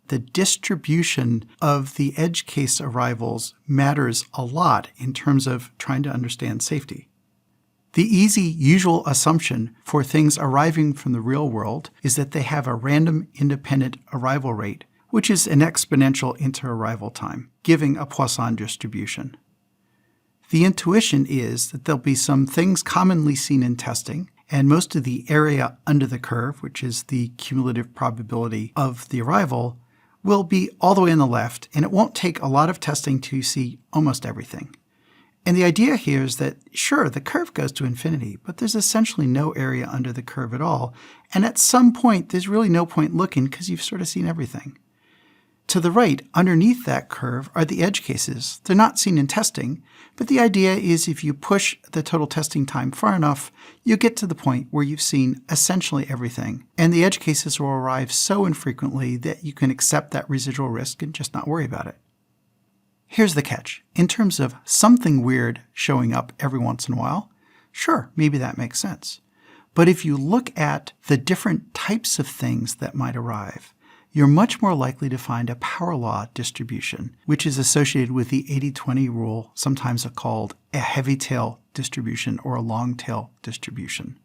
the distribution of the edge case arrivals matters a lot in terms of trying to understand safety. The easy, usual assumption for things arriving from the real world is that they have a random independent arrival rate, which is an exponential inter-arrival time, giving a Poisson distribution. The intuition is that there'll be some things commonly seen in testing, and most of the area under the curve, which is the cumulative probability of the arrival, will be all the way on the left, and it won't take a lot of testing to see almost everything. And the idea here is that, sure, the curve goes to infinity, but there's essentially no area under the curve at all, and at some point there's really no point looking because you've sort of seen everything. To the right, underneath that curve, are the edge cases. They're not seen in testing, but the idea is if you push the total testing time far enough, you get to the point where you've seen essentially everything, and the edge cases will arrive so infrequently that you can accept that residual risk and just not worry about it. Here's the catch. In terms of something weird showing up every once in a while, sure, maybe that makes sense. But if you look at the different types of things that might arrive, you're much more likely to find a power law distribution, which is associated with the 80-20 rule, sometimes called a heavy tail distribution or a long tail distribution.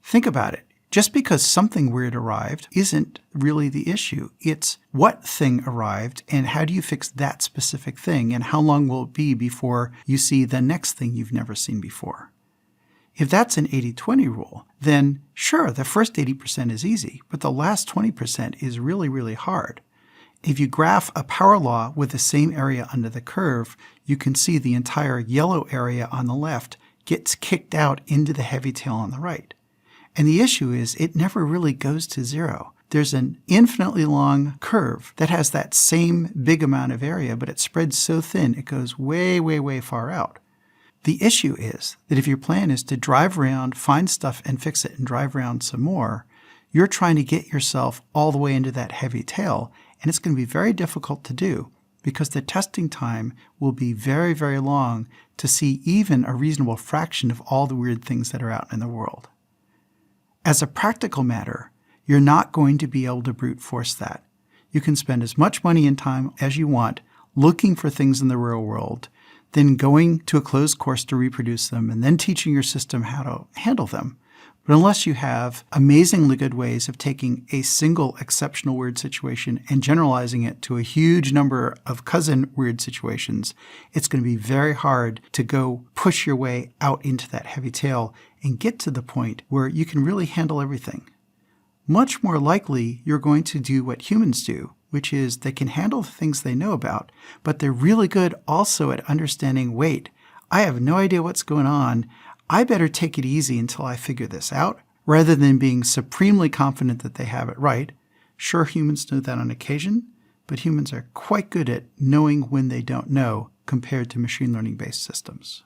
Think about it. Just because something weird arrived isn't really the issue. It's what thing arrived and how do you fix that specific thing and how long will it be before you see the next thing you've never seen before. If that's an 80-20 rule, then sure, the first 80% is easy, but the last 20% is really, really hard. If you graph a power law with the same area under the curve, you can see the entire yellow area on the left gets kicked out into the heavy tail on the right. And the issue is it never really goes to zero. There's an infinitely long curve that has that same big amount of area, but it spreads so thin it goes way, way, way far out. The issue is that if your plan is to drive around, find stuff and fix it and drive around some more, you're trying to get yourself all the way into that heavy tail, and it's going to be very difficult to do because the testing time will be very, very long to see even a reasonable fraction of all the weird things that are out in the world. As a practical matter, you're not going to be able to brute force that. You can spend as much money and time as you want looking for things in the real world, then going to a closed course to reproduce them, and then teaching your system how to handle them. But unless you have amazingly good ways of taking a single exceptional weird situation and generalizing it to a huge number of cousin weird situations, it's going to be very hard to go push your way out into that heavy tail and get to the point where you can really handle everything. Much more likely, you're going to do what humans do, which is they can handle the things they know about, but they're really good also at understanding, wait, I have no idea what's going on. I better take it easy until I figure this out, rather than being supremely confident that they have it right. Sure, humans do that on occasion, but humans are quite good at knowing when they don't know compared to machine learning-based systems.